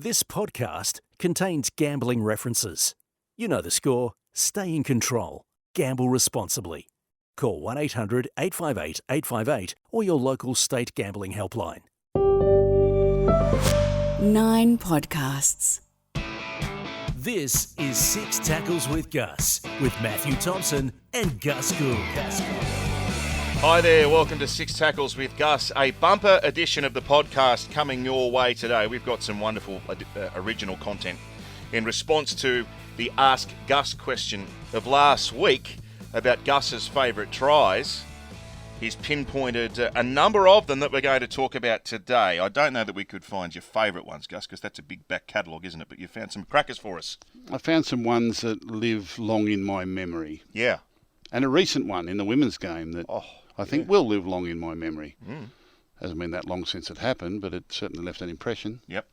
This podcast contains gambling references. You know the score. Stay in control. Gamble responsibly. Call 1-800-858-858 or your local state gambling helpline. 9 podcasts. This is Six Tackles with Gus, with Matthew Thompson and Gus Gould. Hi there, welcome to Six Tackles with Gus, a bumper edition of the podcast coming your way today. We've got some wonderful original content in response to the Ask Gus question of last week about Gus's favourite tries. He's pinpointed a number of them that we're going to talk about today. I don't know that we could find your favourite ones, Gus, because that's a big back catalogue, isn't it? But you found some crackers for us. I found some ones that live long in my memory. Yeah. And a recent one in the women's game that I think will live long in my memory. Hasn't been that long since it happened, but it certainly left an impression. Yep.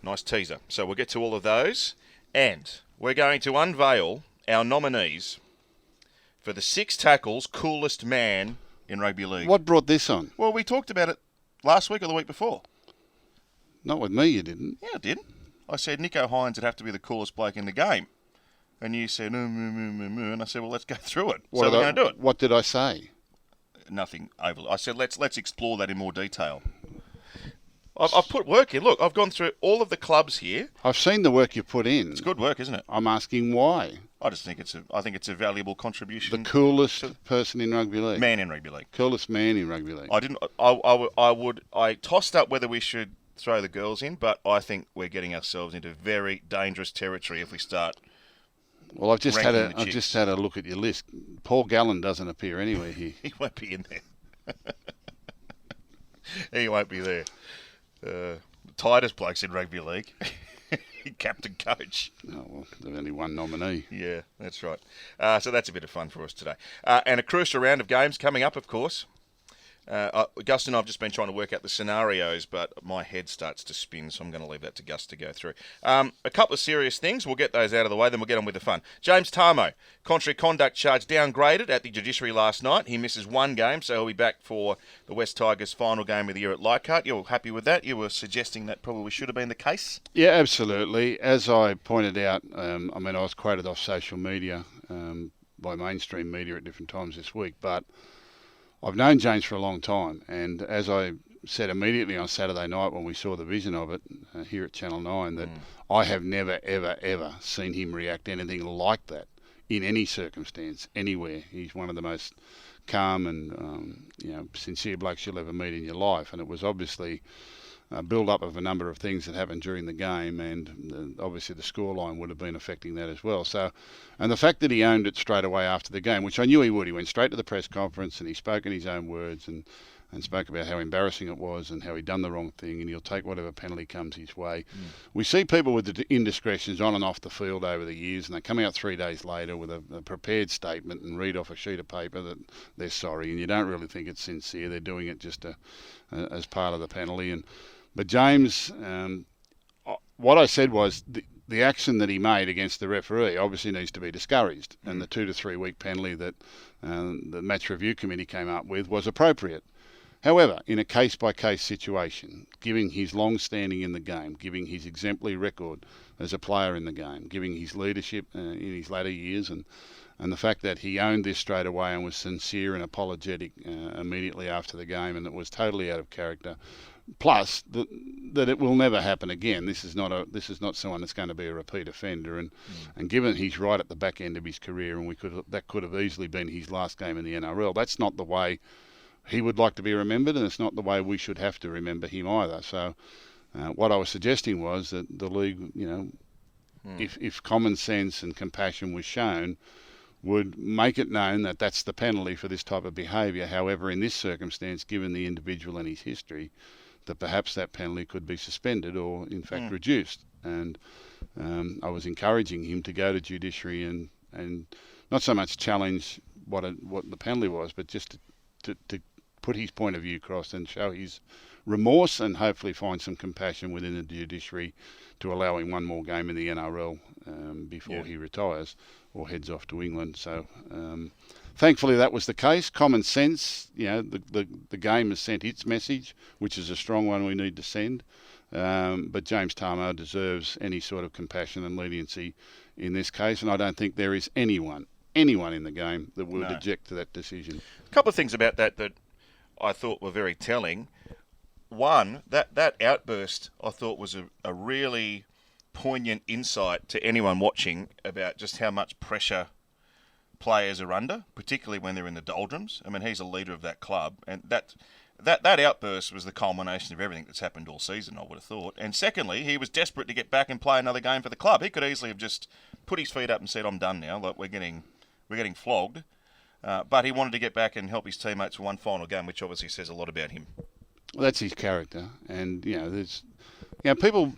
Nice teaser. So we'll get to all of those. And we're going to unveil our nominees for the Six Tackles Coolest Man in Rugby League. What brought this on? Well, we talked about it last week or the week before. Not with me, you didn't. Yeah, I did. I said Nicho Hynes would have to be the coolest bloke in the game. And you said, and I said, well, let's go through it. So we're going to do it. What did I say? Nothing over. I said, let's explore that in more detail. I've put work in. Look, I've gone through all of the clubs here. I've seen the work you put in. It's good work, isn't it? I'm asking why. I think it's a valuable contribution. The coolest person in rugby league. Man in rugby league. Coolest man in rugby league. I tossed up whether we should throw the girls in, but I think we're getting ourselves into very dangerous territory if we start. Well, I've just had a look at your list. Paul Gallen doesn't appear anywhere here. He won't be in there. He won't be there. The tightest blokes in rugby league. Captain coach. Oh, well, there's only one nominee. Yeah, that's right. So that's a bit of fun for us today. And a crucial round of games coming up, of course. Gus and I have just been trying to work out the scenarios, but my head starts to spin, so I'm going to leave that to Gus to go through. A couple of serious things. We'll get those out of the way, then we'll get on with the fun. James Tarmo, contrary conduct charge downgraded at the judiciary last night. He misses one game, so he'll be back for the West Tigers' final game of the year at Leichhardt. You're happy with that? You were suggesting that probably should have been the case? Yeah, absolutely. As I pointed out, I was quoted off social media by mainstream media at different times this week, but I've known James for a long time, and as I said immediately on Saturday night when we saw the vision of it here at Channel 9, that I have never, ever, ever seen him react anything like that in any circumstance, anywhere. He's one of the most calm and sincere blokes you'll ever meet in your life, and it was obviously a build-up of a number of things that happened during the game, and obviously the scoreline would have been affecting that as well. So, and the fact that he owned it straight away after the game, which I knew he would. He went straight to the press conference and he spoke in his own words and spoke about how embarrassing it was and how he'd done the wrong thing, and he'll take whatever penalty comes his way. We see people with the indiscretions on and off the field over the years, and they come out 3 days later with a prepared statement and read off a sheet of paper that they're sorry, and you don't really think it's sincere. They're doing it just as part of the penalty. But James, what I said was the action that he made against the referee obviously needs to be discouraged, and the 2 to 3 week penalty that the match review committee came up with was appropriate. However, in a case-by-case situation, giving his long standing in the game, giving his exemplary record as a player in the game, giving his leadership in his latter years, and the fact that he owned this straight away and was sincere and apologetic immediately after the game, and it was totally out of character. Plus, that it will never happen again. This is not someone that's going to be a repeat offender, and given he's right at the back end of his career, and that could have easily been his last game in the NRL. That's not the way he would like to be remembered, and it's not the way we should have to remember him either. So, what I was suggesting was that the league, if common sense and compassion was shown, would make it known that that's the penalty for this type of behaviour. However, in this circumstance, given the individual and his history, that perhaps that penalty could be suspended or, in fact, reduced. And I was encouraging him to go to judiciary and not so much challenge what the penalty was, but just to put his point of view across and show his remorse and hopefully find some compassion within the judiciary to allow him one more game in the NRL before he retires or heads off to England. So thankfully that was the case. Common sense, the game has sent its message, which is a strong one we need to send. But James Tamou deserves any sort of compassion and leniency in this case, and I don't think there is anyone in the game that would object to that decision. A couple of things about that I thought were very telling. One, that outburst I thought was a really poignant insight to anyone watching about just how much pressure players are under, particularly when they're in the doldrums. I mean, he's a leader of that club, and that outburst was the culmination of everything that's happened all season, I would have thought. And secondly, he was desperate to get back and play another game for the club. He could easily have just put his feet up and said, "I'm done now. Like we're getting flogged." But he wanted to get back and help his teammates for one final game, which obviously says a lot about him. Well, that's his character, and people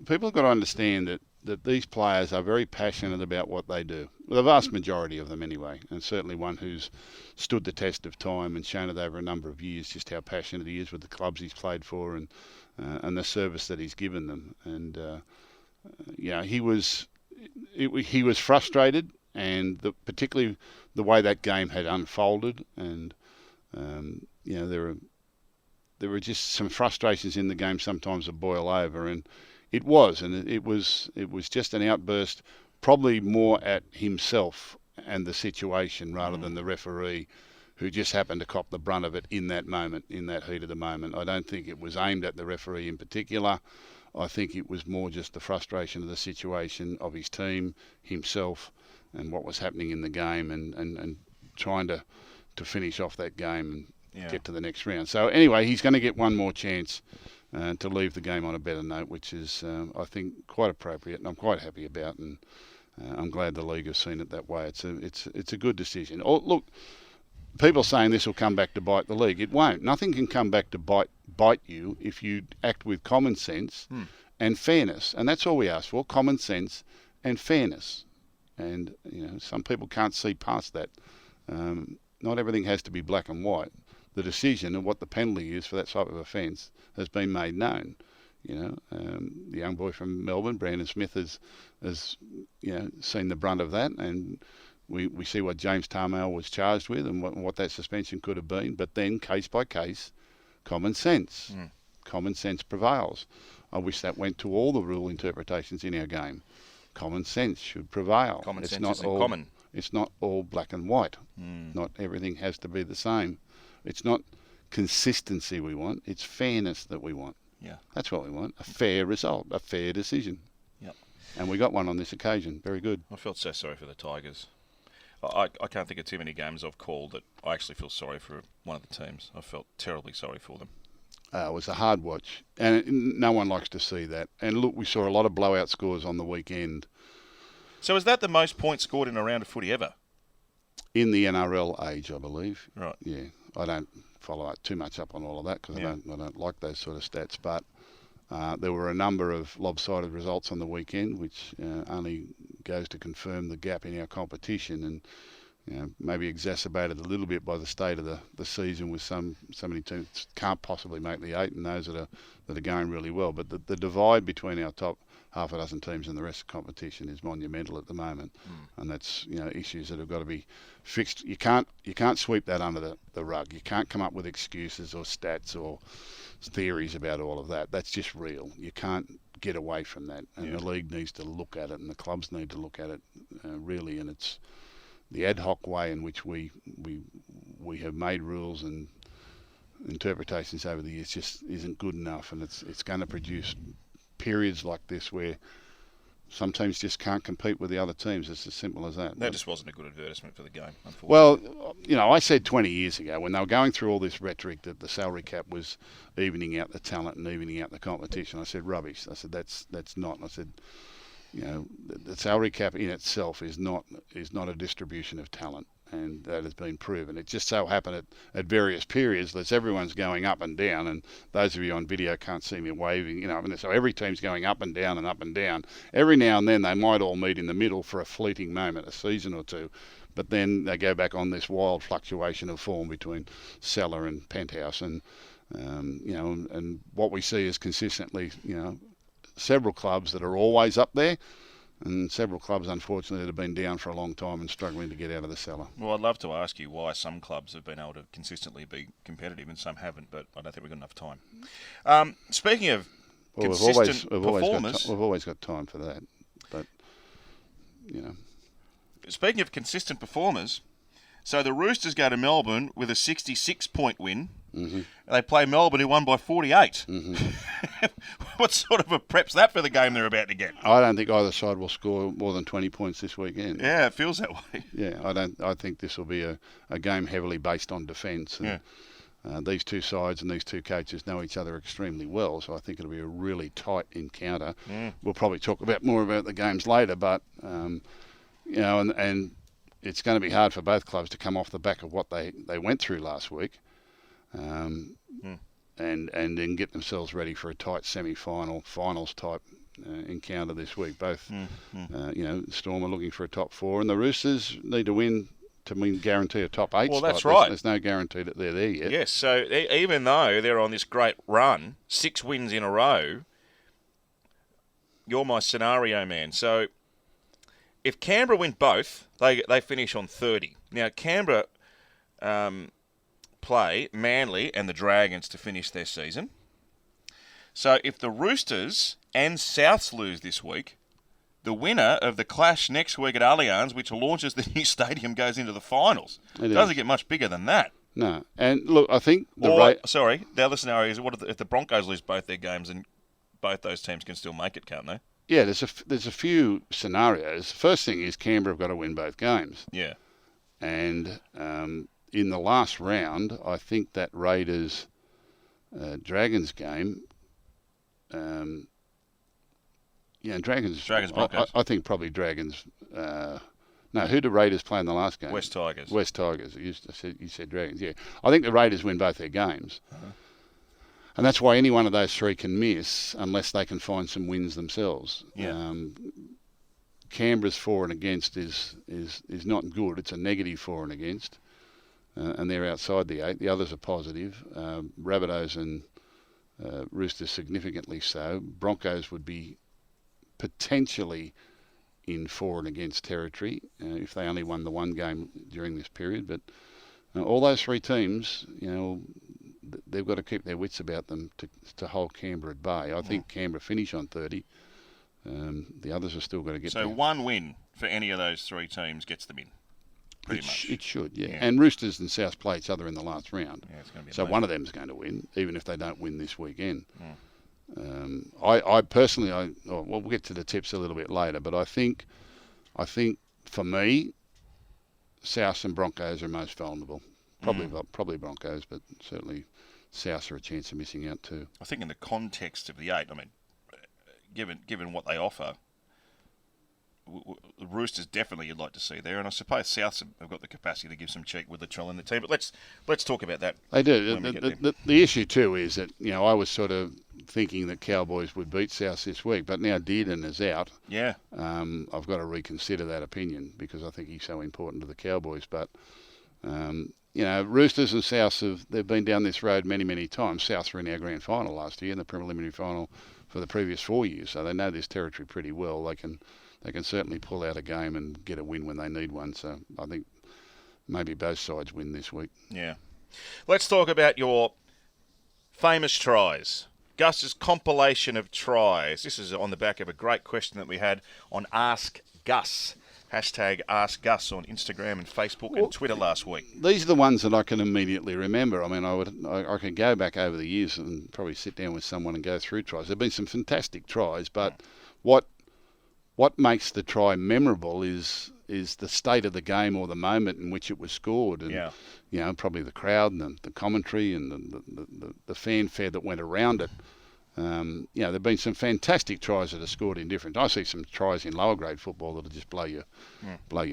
have got to understand that these players are very passionate about what they do. Well, the vast majority of them, anyway, and certainly one who's stood the test of time and shown it over a number of years just how passionate he is with the clubs he's played for and the service that he's given them. And he was frustrated, and particularly the way that game had unfolded, and there were just some frustrations in the game sometimes that boil over, and it was just an outburst, probably more at himself and the situation rather than the referee, who just happened to cop the brunt of it in that moment, in that heat of the moment. I don't think it was aimed at the referee in particular. I think it was more just the frustration of the situation, of his team, himself, and what was happening in the game, and trying to finish off that game and get to the next round. So anyway, he's going to get one more chance to leave the game on a better note, which is, I think, quite appropriate, and I'm quite happy about, and I'm glad the league has seen it that way. It's a good decision. Oh, look, people saying this will come back to bite the league. It won't. Nothing can come back to bite you if you act with common sense and fairness, and that's all we ask for: common sense and fairness. And some people can't see past that. Not everything has to be black and white. The decision of what the penalty is for that type of offence has been made known. The young boy from Melbourne, Brandon Smith, has seen the brunt of that, and we see what James Tamou was charged with and what that suspension could have been. But then, case by case, common sense prevails. I wish that went to all the rule interpretations in our game. Common sense should prevail. Common sense isn't common. It's not all black and white. Not everything has to be the same. It's not consistency we want. It's fairness that we want. Yeah. That's what we want. A fair result, a fair decision. Yep. And we got one on this occasion. Very good. I felt so sorry for the Tigers. I can't think of too many games I've called that I actually feel sorry for one of the teams. I felt terribly sorry for them. It was a hard watch, and no one likes to see that. And look, we saw a lot of blowout scores on the weekend. So is that the most points scored in a round of footy ever? In the NRL age, I believe. Right. Yeah, I don't follow too much up on all of that because I don't like those sort of stats. But there were a number of lopsided results on the weekend, which only goes to confirm the gap in our competition, and maybe exacerbated a little bit by the state of the season, with so many teams can't possibly make the 8 and those that are going really well. But the divide between our top half a dozen teams and the rest of the competition is monumental at the moment, and that's issues that have got to be fixed. You can't sweep that under the rug. You can't come up with excuses or stats or theories about all of that. That's just real. You can't get away from that, and the league needs to look at it, and the clubs need to look at it really. And it's the ad hoc way in which we have made rules and interpretations over the years just isn't good enough, and it's going to produce periods like this where some teams just can't compete with the other teams. It's as simple as that. That just wasn't a good advertisement for the game, unfortunately. Well, I said 20 years ago when they were going through all this rhetoric that the salary cap was evening out the talent and evening out the competition, I said rubbish. I said that's not. And I said, the salary cap in itself is not a distribution of talent, and that has been proven. It just so happened at various periods that everyone's going up and down, and those of you on video can't see me waving, so every team's going up and down and up and down. Every now and then they might all meet in the middle for a fleeting moment, a season or two, but then they go back on this wild fluctuation of form between cellar and penthouse, and and what we see is consistently, several clubs that are always up there, and several clubs, unfortunately, that have been down for a long time and struggling to get out of the cellar. Well, I'd love to ask you why some clubs have been able to consistently be competitive and some haven't, but I don't think we've got enough time. Speaking of Well, consistent we've performers. we've always got time for that, but Speaking of consistent performers, so the Roosters go to Melbourne with a 66-point win. Mm-hmm. They play Melbourne, who won by 48. Mm-hmm. What sort of a prep's that for the game they're about to get? I don't think either side will score more than 20 points this weekend. Yeah, it feels that way. Yeah, I think this will be a game heavily based on defence. These two sides and these two coaches know each other extremely well, so I think it'll be a really tight encounter. We'll probably talk more about the games later, but and it's going to be hard for both clubs to come off the back of what they went through last week, and then get themselves ready for a tight semi-final, finals type encounter this week. Both, Storm are looking for a top 4, and the Roosters need to win to guarantee a top 8 Well, spot. that's right. There's no guarantee that they're there yet. Yes, so even though they're on this great run, 6 wins in a row, you're my scenario man. So if Canberra win both, they finish on 30. Now, Canberra play Manly and the Dragons to finish their season. So if the Roosters and Souths lose this week, the winner of the clash next week at Allianz, which launches the new stadium, goes into the finals. It doesn't get much bigger than that. No, and look, I think the other scenario is if the Broncos lose both their games, and both those teams can still make it, can't they? Yeah, there's a few scenarios. First thing is Canberra have got to win both games. Yeah. And in the last round, I think that Raiders Dragons game. Dragons Broncos. I think probably Dragons. Who do Raiders play in the last game? West Tigers. West Tigers. You said Dragons. Yeah, I think the Raiders win both their games. And that's why any one of those three can miss unless they can find some wins themselves. Yeah. Canberra's for and against is not good. It's a negative for and against, and they're outside the 8. The others are positive. Rabbitohs and Roosters significantly so. Broncos would be potentially in for and against territory if they only won the one game during this period. But all those three teams, they've got to keep their wits about them to hold Canberra at bay. I think Canberra finish on 30. The others are still going to get there. So one win for any of those three teams gets them in, pretty much. It should, yeah. And Roosters and South play each other in the last round. Yeah, it's going to be so amazing. one of them's going to win, even if they don't win this weekend. I personally, we'll get to the tips a little bit later, but I think for me, South and Broncos are most vulnerable. Probably Broncos, but certainly South are a chance of missing out too. I think in the context of the 8, I mean, given what they offer, the Roosters definitely you'd like to see there, and I suppose South have got the capacity to give some cheek with the Trell in the team. But let's talk about that. They do. The issue too is that I was sort of thinking that Cowboys would beat South this week, but now Dearden is out. Yeah. I've got to reconsider that opinion because I think he's so important to the Cowboys. But Roosters and Souths they've been down this road many, many times. Souths were in our grand final last year, in the preliminary final for the previous 4 years, so they know this territory pretty well. They can certainly pull out a game and get a win when they need one. So I think maybe both sides win this week. Yeah. Let's talk about your famous tries. Gus's compilation of tries. This is on the back of a great question that we had on Ask Gus. Hashtag Ask Gus on Instagram and Facebook and Twitter last week. These are the ones that I can immediately remember. I mean, I can go back over the years and probably sit down with someone and go through tries. There have been some fantastic tries, but what makes the try memorable is the state of the game or the moment in which it was scored, and probably the crowd and the commentary and the fanfare that went around it. There have been some fantastic tries that are scored in different. I see some tries in lower grade football that'll just blow your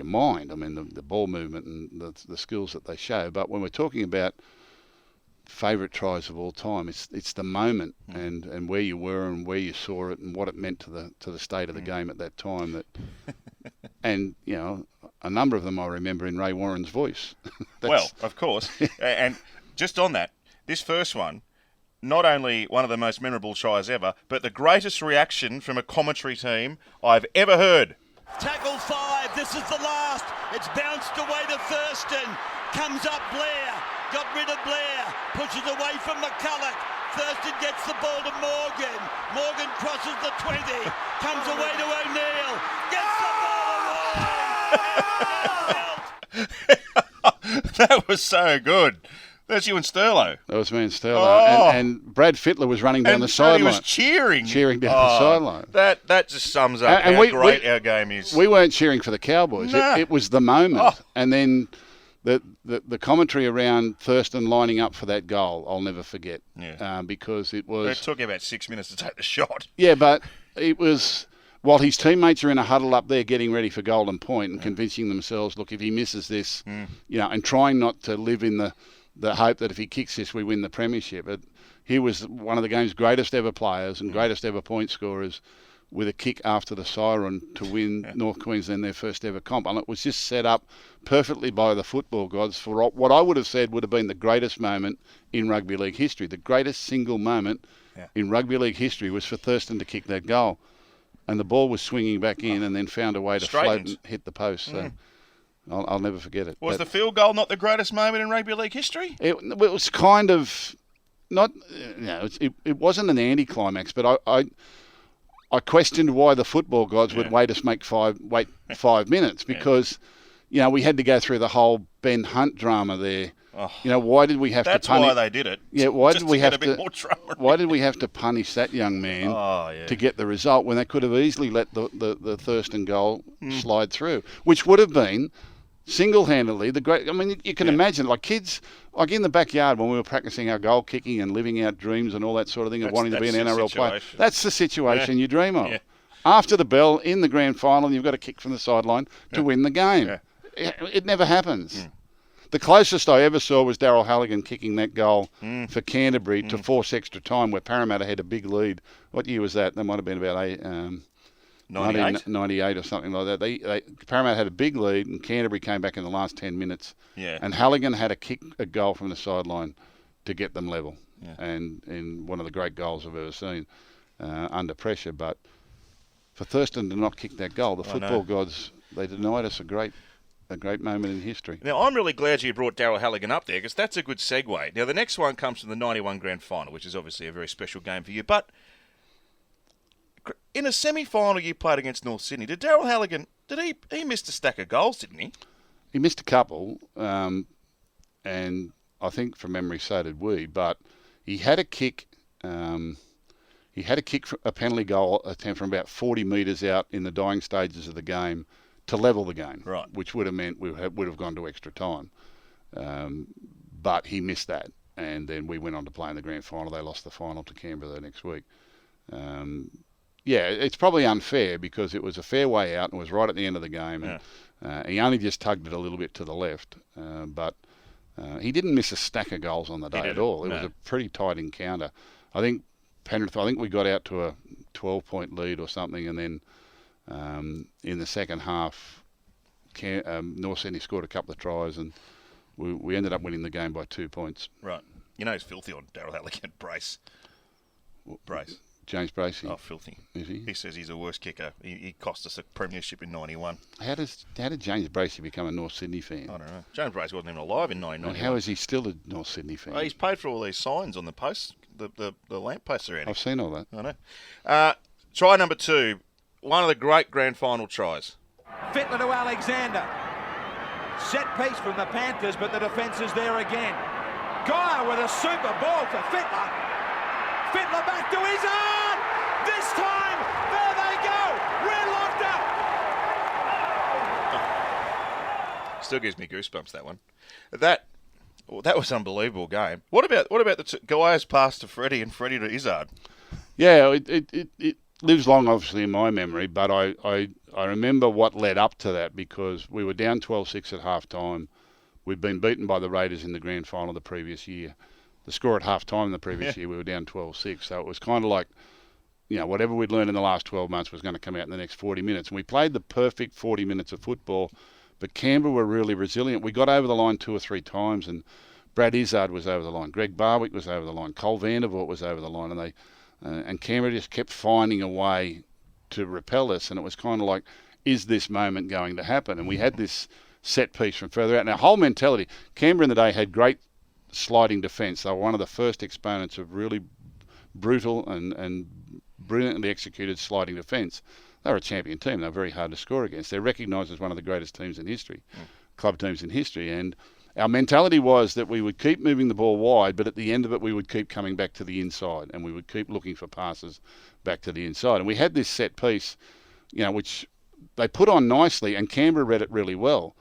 mind. I mean, the ball movement and the skills that they show. But when we're talking about favourite tries of all time, it's the moment and where you were and where you saw it and what it meant to the state of the game at that time. That, and a number of them I remember in Ray Warren's voice. Well, of course, and just on that, this first one. Not only one of the most memorable tries ever, but the greatest reaction from a commentary team I've ever heard. Tackle 5, this is the last. It's bounced away to Thurston. Comes up Blair, got rid of Blair, pushes away from McCulloch. Thurston gets the ball to Morgan. Morgan crosses the 20, comes away to O'Neill, gets the ball away. That was so good. That's you and Sterlo. That was me and Sterlo. Oh. And Brad Fittler was running down the He sideline. was cheering Cheering down the sideline. That just sums up And how we- great our game is. We weren't cheering for the Cowboys. No. It was the moment. Oh. And then the commentary around Thurston lining up for that goal, I'll never forget. Yeah. Because it It was... took about 6 minutes to take the shot. Yeah, but it was... While his teammates are in a huddle up there getting ready for Golden Point and convincing themselves, look, if he misses this, and trying not to live in the hope that if he kicks this, we win the premiership. But he was one of the game's greatest ever players and greatest ever point scorers with a kick after the siren to win North Queensland their first ever comp. And it was just set up perfectly by the football gods for what I would have said would have been the greatest moment in rugby league history. The greatest single moment in rugby league history was for Thurston to kick that goal. And the ball was swinging back in and then found a way to float and hit the post. So I'll never forget it. Was the field goal not the greatest moment in rugby league history? It was kind of not, it wasn't an anticlimax, but I questioned why the football gods would wait 5 minutes because, we had to go through the whole Ben Hunt drama there. Oh, Why did we have to that's punish? why they did it. Yeah, why Just did we to get have a bit to? more drama? Why did we have to punish that young man to get the result when they could have easily let the Thurston goal slide through, which would have been single-handedly the great. I mean, you can imagine, like kids, like in the backyard when we were practicing our goal kicking and living out dreams and all that sort of thing of wanting to be an That's the NRL player. situation. That's the situation you dream of. Yeah. After the bell in the grand final, you've got to kick from the sideline to win the game. Yeah. It never happens. The closest I ever saw was Daryl Halligan kicking that goal for Canterbury to force extra time where Parramatta had a big lead. What year was that? That might have been about 1998 or something like that. Parramatta had a big lead and Canterbury came back in the last 10 minutes. Yeah. And Halligan had to kick a goal from the sideline to get them level. Yeah. And in one of the great goals I've ever seen under pressure. But for Thurston to not kick that goal, the football gods, they denied us a great moment in history. Now, I'm really glad you brought Daryl Halligan up there because that's a good segue. Now, the next one comes from the 91 Grand Final, which is obviously a very special game for you. But in a semi-final you played against North Sydney, did Daryl Halligan, he missed a stack of goals, didn't he? He missed a couple, and I think from memory so did we, but he had a kick... a penalty goal attempt from about 40 metres out in the dying stages of the game to level the game, right? Which would have meant we would have gone to extra time. But he missed that, and then we went on to play in the grand final. They lost the final to Canberra the next week. It's probably unfair because it was a fair way out and was right at the end of the game. And he only just tugged it a little bit to the left, but he didn't miss a stack of goals on the day at all. It was a pretty tight encounter. I think Penrith, we got out to a 12-point lead or something, and then in the second half, North Sydney scored a couple of tries, and we ended up winning the game by 2 points. Right. He's filthy on Daryl Halligan. Brace. James Bracey. Oh, filthy. Is he? He says he's the worst kicker. He cost us a premiership in 91. How did James Bracey become a North Sydney fan? I don't know. James Bracey wasn't even alive in 1991. And how is he still a North Sydney fan? Oh, he's paid for all these signs on the posts, the lamp posts around him. I've seen all that. I know. Try number 2. One of the great grand final tries. Fittler to Alexander. Set piece from the Panthers, but the defence is there again. Geyer with a super ball to Fittler. Fittler back to his arm. This time, there they go. We're locked up. Still gives me goosebumps, that one. That was an unbelievable game. What about the Geyer's pass to Freddie and Freddie to Izzard? Yeah, it lives long, obviously, in my memory, but I remember what led up to that because we were down 12-6 at half-time. We'd been beaten by the Raiders in the grand final the previous year. The score at half-time the previous year, we were down 12-6. So it was kind of like, whatever we'd learned in the last 12 months was going to come out in the next 40 minutes. And we played the perfect 40 minutes of football, but Canberra were really resilient. We got over the line 2 or 3 times, and Brad Izzard was over the line. Greg Barwick was over the line. Cole Vandervoort was over the line, and Canberra just kept finding a way to repel us, and it was kind of like, is this moment going to happen? And we had this set piece from further out. Now, whole mentality, Canberra in the day had great sliding defence. They were one of the first exponents of really brutal and brilliantly executed sliding defence. They were a champion team. They were very hard to score against. They're recognised as one of the greatest teams in history, club teams in history. And our mentality was that we would keep moving the ball wide, but at the end of it, we would keep coming back to the inside, and we would keep looking for passes back to the inside. And we had this set piece, which they put on nicely, and Canberra read it really well.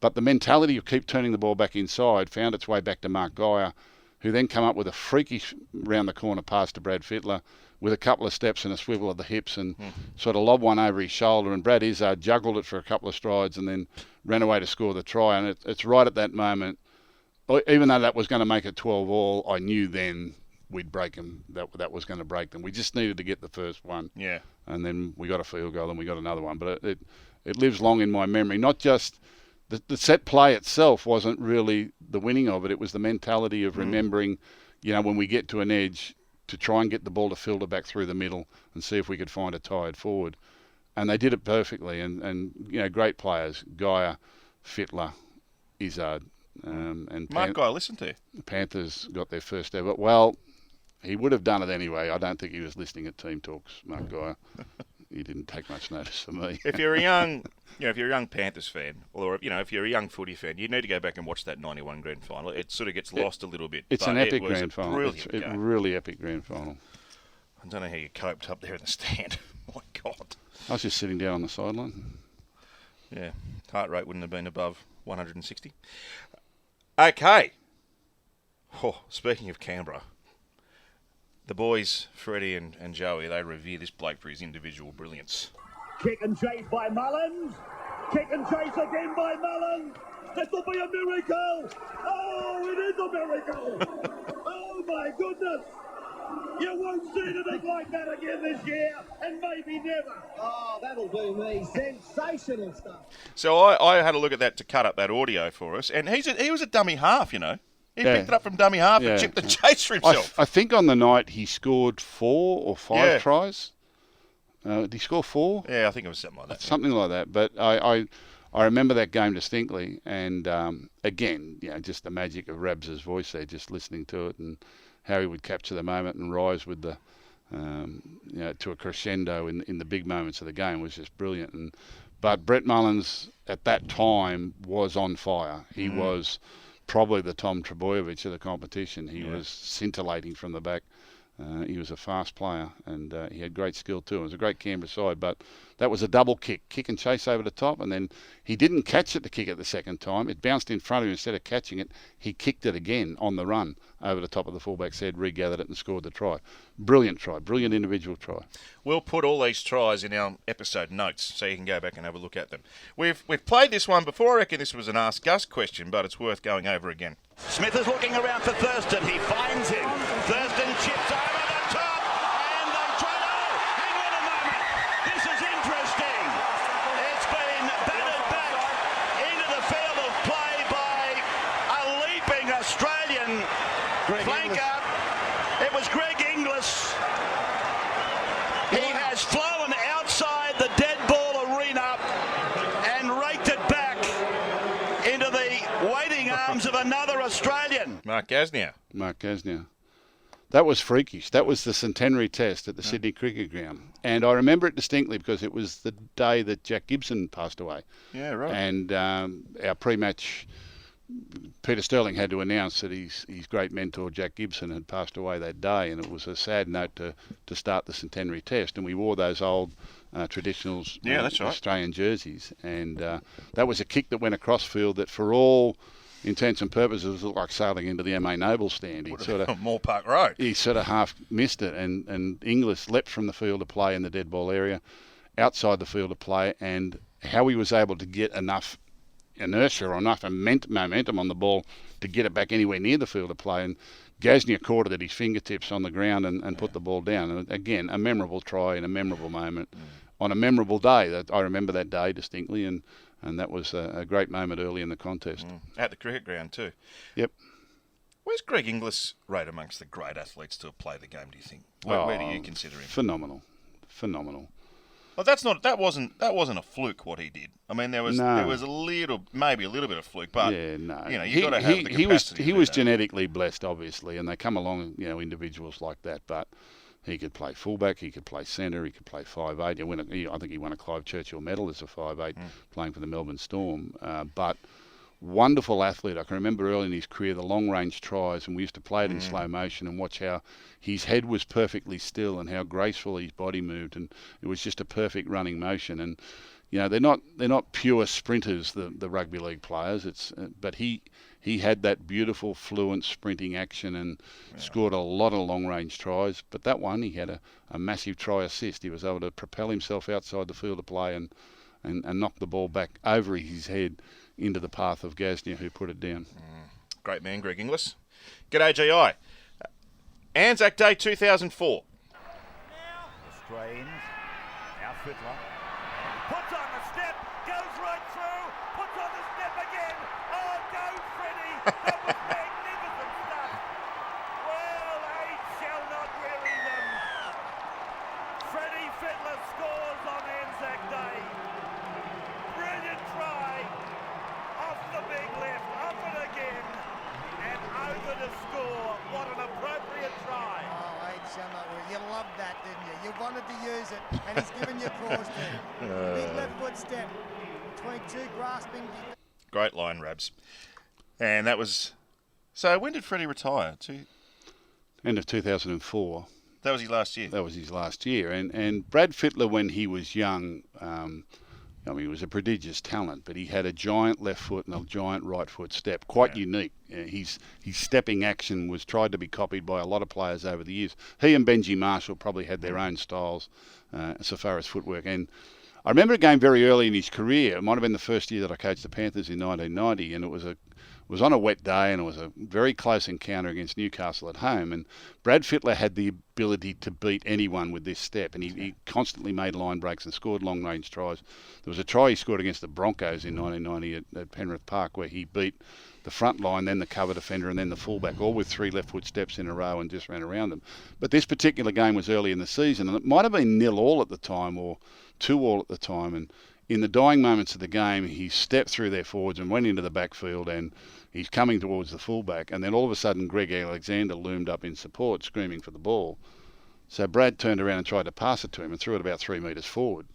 But the mentality of keep turning the ball back inside found its way back to Mark Geyer, who then came up with a freakish round the corner pass to Brad Fittler with a couple of steps and a swivel of the hips and sort of lobbed one over his shoulder. And Brad Izzard juggled it for a couple of strides and then ran away to score the try. And it's right at that moment, even though that was going to make it 12-all, I knew then we'd break them. That was going to break them. We just needed to get the first one. Yeah. And then we got a field goal and we got another one. But it lives long in my memory. Not just the set play itself wasn't really the winning of it. It was the mentality of remembering, when we get to an edge, to try and get the ball to filter back through the middle and see if we could find a tired forward. And they did it perfectly. And great players, Geyer, Fittler, Izzard. And Mark Geyer, listen to you. The Panthers got their first ever. Well, he would have done it anyway. I don't think he was listening at team talks, Mark Geyer. He didn't take much notice of me. If you're a young Panthers fan, or if you're a young footy fan, you need to go back and watch that '91 grand final. It sort of gets lost a little bit. It's an epic grand final. Brilliant It's a really epic grand final. I don't know how you coped up there in the stand. My God. I was just sitting down on the sideline. Yeah, heart rate wouldn't have been above 160. Okay. Speaking of Canberra, the boys, Freddie and Joey, they revere this bloke for his individual brilliance. Kick and chase by Mullins. Kick and chase again by Mullins. This will be a miracle. Oh, it is a miracle. Oh, my goodness. You won't see anything like that again this year, and maybe never. Oh, that'll do me. Sensational stuff. So I had a look at that to cut up that audio for us, and he was a dummy half, He picked it up from dummy half and chipped the chase for himself. I think on the night he scored 4 or 5 tries. Did he score 4? Yeah, I think it was something like that. Something like that. But I remember that game distinctly. And again, just the magic of Rabs' voice there, just listening to it and how he would capture the moment and rise with the, to a crescendo in the big moments of the game was just brilliant. But Brett Mullins at that time was on fire. He was probably the Tom Trebojevic of the competition. He was scintillating from the back. He was a fast player and he had great skill too. It was a great Canberra side, but that was a double kick and chase over the top, and then he didn't catch it to kick it the second time. It bounced in front of him. Instead of catching it, he kicked it again on the run over the top of the fullback's head, regathered it and scored the try. Brilliant try, brilliant individual try. We'll put all these tries in our episode notes so you can go back and have a look at them. We've played this one before. I reckon this was an Ask Gus question, but it's worth going over again. Smith is looking around for Thurston. He finds him. Thurston chips over the top, and they try to... Hang on a moment. This is interesting. It's been batted back into the field of play by a leaping Australian flanker. It was Greg Inglis. He has flown outside the dead ball arena and raked it back into the waiting arms of another Australian. Mark Gasnier. That was freakish. That was the centenary test at the Sydney Cricket Ground. And I remember it distinctly because it was the day that Jack Gibson passed away. Yeah, right. And our pre-match, Peter Sterling had to announce that his great mentor, Jack Gibson, had passed away that day. And it was a sad note to start the centenary test. And we wore those old traditional that's right. Australian jerseys. And that was a kick that went across field that for all intents and purposes looked like sailing into the MA Noble stand. He Moore Park Road. He sort of half missed it, and Inglis leapt from the field of play in the dead ball area, outside the field of play, and how he was able to get enough inertia or enough momentum on the ball to get it back anywhere near the field of play. And Gasnier caught it at his fingertips on the ground and put the ball down. And again, a memorable try in a memorable moment on a memorable day. I remember that day distinctly, and that was a great moment early in the contest. At the cricket ground too. Yep. Where's Greg Inglis rated amongst the great athletes to have played the game, do you think? Where do you consider him? Phenomenal. Well, that wasn't a fluke what he did. I mean, there was maybe a little bit of fluke, but you know, you got to have the capacity. He was genetically blessed, obviously, and they come along, you know, individuals like that. But he could play fullback, he could play centre, he could play 5'8". I think he won a Clive Churchill medal as a 5'8", playing for the Melbourne Storm. But wonderful athlete. I can remember early in his career the long-range tries, and we used to play it in slow motion and watch how his head was perfectly still and how graceful his body moved, and it was just a perfect running motion. And you know, they're not pure sprinters, the rugby league players. But he had that beautiful, fluent sprinting action and scored a lot of long-range tries. But that one, he had a massive try assist. He was able to propel himself outside the field of play and knock the ball back over his head into the path of Gasnier, who put it down. Great man, Greg Inglis. G'day, GI. Anzac Day 2004. Australians, now Fittler. Puts on the step, goes right through, puts on the step again. Oh, go Freddie! That was magnificent stuff. Well, age shall not weary them. Freddie Fittler scores on Anzac Day. Brilliant try. Off the big left, up it again, and over to score. What an appropriate try. Oh, Age shall not weary. You loved that, didn't you? You wanted to use it, and he's given you cause to. Big left foot step between two grasping. Great line, Rabs. And that was... So when did Freddie retire? End of 2004. That was his last year? That was his last year. And Brad Fittler, when he was young, I mean, he was a prodigious talent, but he had a giant left foot and a giant right foot step, quite unique. His stepping action was tried to be copied by a lot of players over the years. He and Benji Marshall probably had their own styles so far as footwork. And I remember a game very early in his career. It might have been the first year that I coached the Panthers in 1990, and it was on a wet day, and it was a very close encounter against Newcastle at home. And Brad Fittler had the ability to beat anyone with this step, and he constantly made line breaks and scored long-range tries. There was a try he scored against the Broncos in 1990 at Penrith Park where he beat the front line, then the cover defender, and then the fullback, all with 3 left foot steps in a row and just ran around them. But this particular game was early in the season, and it might have been 0-0 at the time or 2-2 at the time. And in the dying moments of the game, he stepped through their forwards and went into the backfield, and he's coming towards the fullback, and then all of a sudden Greg Alexander loomed up in support, screaming for the ball. So Brad turned around and tried to pass it to him and threw it about 3 metres forward.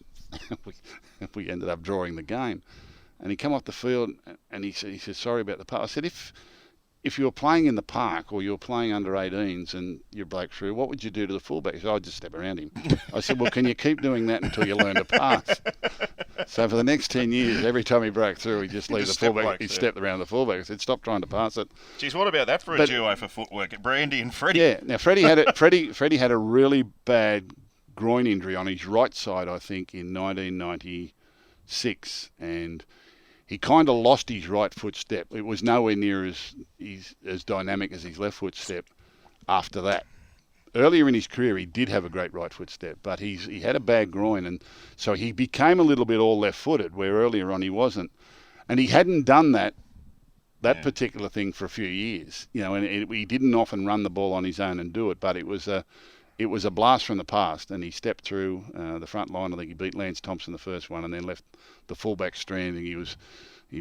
We ended up drawing the game. And he come off the field and he said, sorry about the pass. I said, if you were playing in the park or you were playing under 18s and you broke through, what would you do to the fullback? He said, I'd just step around him. I said, well, can you keep doing that until you learn to pass? So for the next 10 years, every time he broke through, he'd just leave the fullback. He'd step around the fullback. I said, stop trying to pass it. Geez, what about that for a duo for footwork? Brandy and Freddie. Yeah, now Freddie had a really bad groin injury on his right side, I think, in 1996, and he kind of lost his right foot step. It was nowhere near as dynamic as his left foot step after that. Earlier in his career, he did have a great right foot step, but he had a bad groin, and so he became a little bit all left-footed, where earlier on he wasn't. And he hadn't done that particular thing for a few years, you know, and he didn't often run the ball on his own and do it, but it was a blast from the past, and he stepped through the front line. I think he beat Lance Thompson the first one and then left the fullback stranding. He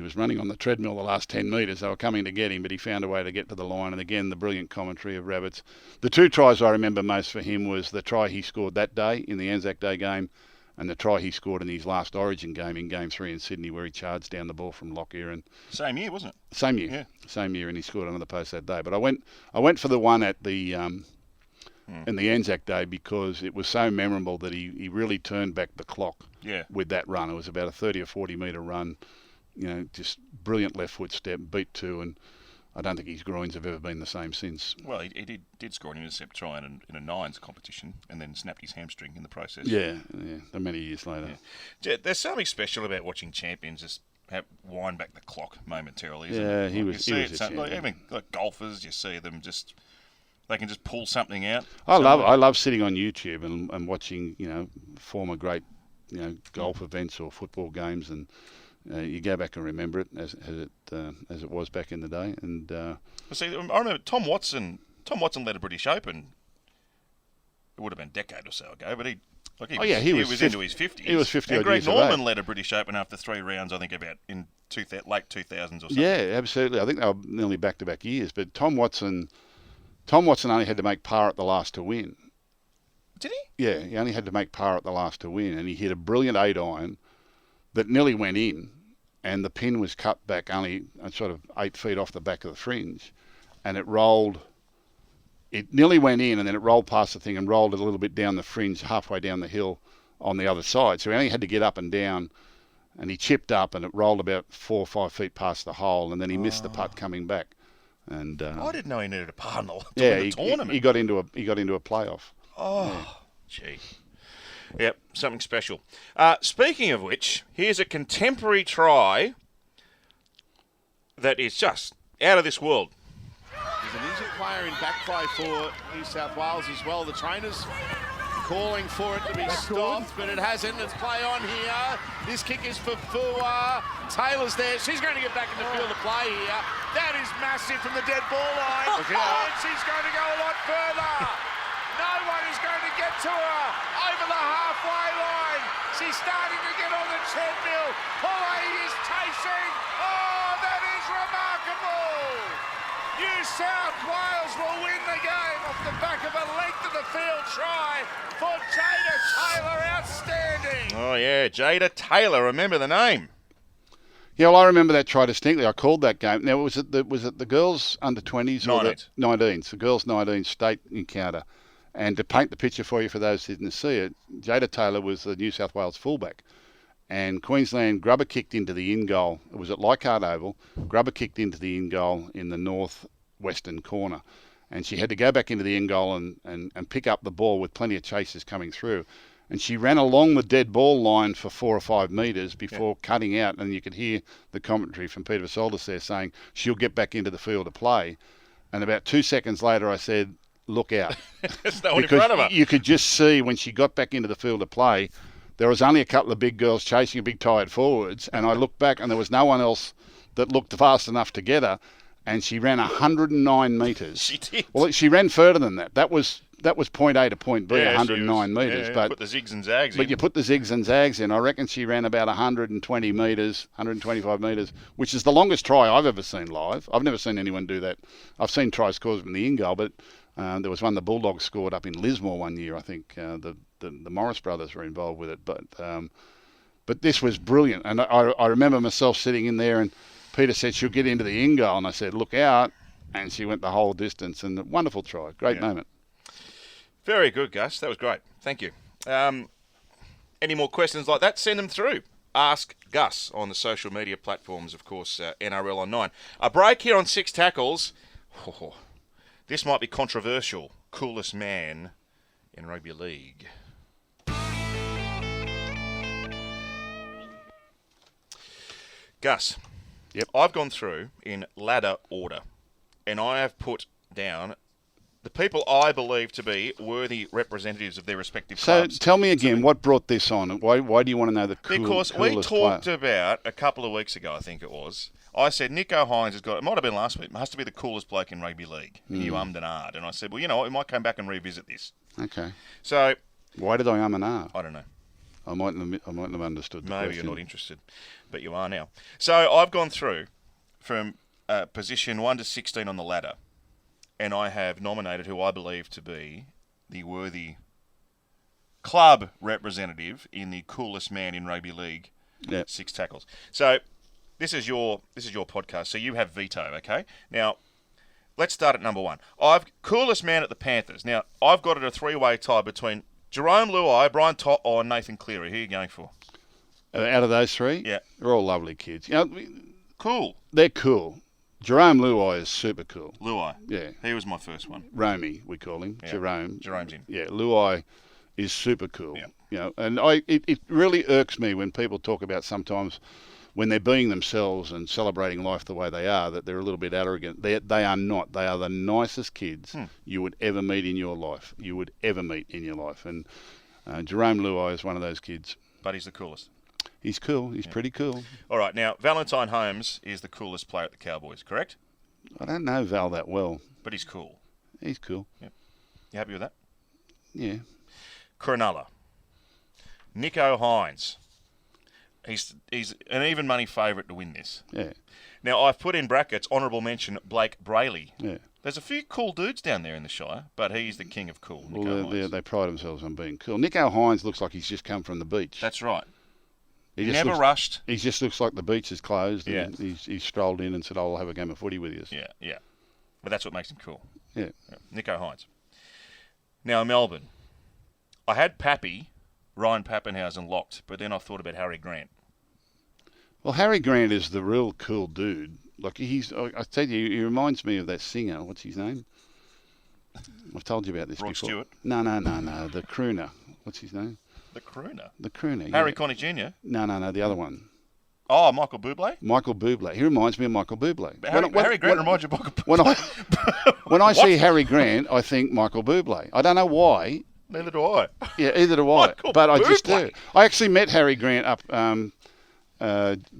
was running on the treadmill the last 10 metres. They were coming to get him, but he found a way to get to the line. And again, the brilliant commentary of Rabbits. The 2 tries I remember most for him was the try he scored that day in the Anzac Day game and the try he scored in his last Origin game in Game 3 in Sydney, where he charged down the ball from Lockyer. And same year, wasn't it? Same year. Yeah. Same year, and he scored another post that day. But I went for the one at the in the Anzac Day because it was so memorable that he really turned back the clock with that run. It was about a 30 or 40 metre run. You know, just brilliant left foot step, beat 2, and I don't think his groins have ever been the same since. Well, he did score an intercept try in a nines competition and then snapped his hamstring in the process. Yeah, many years later. Yeah. There's something special about watching champions just wind back the clock momentarily, isn't it? He was a champion. Even like golfers, you see them just... They can just pull something out. I love sitting on YouTube and watching, you know, former great, you know, golf events or football games, and you go back and remember it as it was back in the day. And see, I remember Tom Watson led a British Open. It would have been a decade or so ago, but Like he was 50, into his 50s. He was 50 and odd Greg years of Norman age. led a British Open after 3 rounds, I think, about in late 2000s or something. Yeah, absolutely. I think they were nearly back-to-back years. But Tom Watson only had to make par at the last to win. Did he? Yeah, he only had to make par at the last to win, and he hit a brilliant 8-iron that nearly went in, and the pin was cut back only sort of 8 feet off the back of the fringe, and it rolled. It nearly went in, and then it rolled past the thing and rolled a little bit down the fringe, halfway down the hill on the other side. So he only had to get up and down, and he chipped up, and it rolled about 4 or 5 feet past the hole, and then he missed the putt coming back. And I didn't know he needed a par in the yeah, tournament. he got into a playoff. Oh, gee. Yep, something special. Speaking of which, here's a contemporary try that is just out of this world. There's an injured player in back play for New South Wales as well. The trainers calling for it to be stopped, but it hasn't. It's play on here. This kick is for Fua. Taylor's there. She's going to get back in the field of play here. That is massive from the dead ball line. And she's going to go a lot further. No one is going to get to her over the halfway line. She's starting to get on the treadmill. Pauline is chasing. Oh, that is remarkable. New South Wales will win the game off the back of a length of the field try for Jada Taylor. Outstanding. Oh, yeah, Jada Taylor. Remember the name. Yeah, well, I remember that try distinctly. I called that game. Now, was it the girls under 20s or the 19s? The girls 19 state encounter. And to paint the picture for you, for those who didn't see it, Jada Taylor was the New South Wales fullback. And Queensland grubber kicked into the in goal. It was at Leichhardt Oval. Grubber kicked into the in goal in the northwestern corner. And she had to go back into the in goal and pick up the ball with plenty of chasers coming through. And she ran along the dead ball line for 4 or 5 metres before cutting out. And you could hear the commentary from Peter Vasoldis there saying she'll get back into the field of play. And about 2 seconds later, I said, look out. There's no one in front of her. You could just see when she got back into the field of play, there was only a couple of big girls chasing a big tired forwards, and I looked back and there was no one else that looked fast enough to get her, and she ran 109 metres. She did. Well, she ran further than that. That was point A to point B, 109 metres. Yeah, but put the zigs and zags in. But you put the zigs and zags in. I reckon she ran about 120 metres, 125 metres, which is the longest try I've ever seen live. I've never seen anyone do that. I've seen tries scored from the in goal, but there was one the Bulldogs scored up in Lismore one year. I think the Morris brothers were involved with it. But this was brilliant. And I remember myself sitting in there, and Peter said she'll get into the in goal, and I said, look out. And she went the whole distance. And a wonderful try. Great moment. Very good, Gus. That was great. Thank you. Any more questions like that, send them through. Ask Gus on the social media platforms, of course, NRL on 9. A break here on 6 Tackles. Oh, this might be controversial. Coolest man in rugby league. Gus, yep. I've gone through in ladder order, and I have put down the people I believe to be worthy representatives of their respective clubs. So tell me again, what brought this on? Why do you want to know the Because coolest we talked player? about, a couple of weeks ago, I think it was, I said Nico Hines has got, it might have been last week, has to be the coolest bloke in rugby league. And you ummed and ahed. And I said, well, you know what, we might come back and revisit this. Okay. So, why did I and ah? I don't know. I mightn't have understood the Maybe question. you're not interested, but you are now. So I've gone through from position 1 to 16 on the ladder, and I have nominated who I believe to be the worthy club representative in the coolest man in rugby league, 6 Tackles. So this is your podcast, so you have veto, okay? Now, let's start at number 1. Coolest man at the Panthers. Now, I've got it a 3-way tie between Jerome Luai, Brian Tott, or Nathan Cleary. Who are you going for? Out of those 3? Yeah. They're all lovely kids. You know, Cool. they're cool. Jerome Luai is super cool. Luai. Yeah. He was my first one. Romy, we call him. Yeah. Jerome's in. Yeah, Luai is super cool. Yeah. You know, and it really irks me when people talk about sometimes when they're being themselves and celebrating life the way they are, that they're a little bit arrogant. They are not. They are the nicest kids you would ever meet in your life. And Jerome Luai is one of those kids. But he's the coolest. He's cool. He's pretty cool. All right, now, Valentine Holmes is the coolest player at the Cowboys, correct? I don't know Val that well. But he's cool. He's cool. Yep. You happy with that? Yeah. Cronulla. Nico Hines. He's an even money favourite to win this. Yeah. Now, I've put in brackets, honourable mention, Blake Brayley. Yeah. There's a few cool dudes down there in the Shire, but he's the king of cool, Nico Well, Hines. they pride themselves on being cool. Nico Hines looks like he's just come from the beach. That's right. He just Never looks, rushed. He just looks like the beach is closed. Yeah. And he's strolled in and said, "I'll have a game of footy with you." Yeah. But that's what makes him cool. Yeah. Nico Hines. Now, Melbourne. I had Pappy, Ryan Pappenhausen, locked, but then I thought about Harry Grant. Well, Harry Grant is the real cool dude. Like I tell you, he reminds me of that singer. What's his name? I've told you about this Rod before. Stewart? No. The crooner. What's his name? The crooner? The crooner. Harry yeah. Connick Jr.? No, the other one. Oh, Michael Bublé? Michael Bublé. He reminds me of Michael Bublé. Harry Grant reminds you of Michael Bublé. When I see Harry Grant, I think Michael Bublé. I don't know why. Neither do I. Yeah, either do I. Michael But I just Bublé. do. I actually met Harry Grant up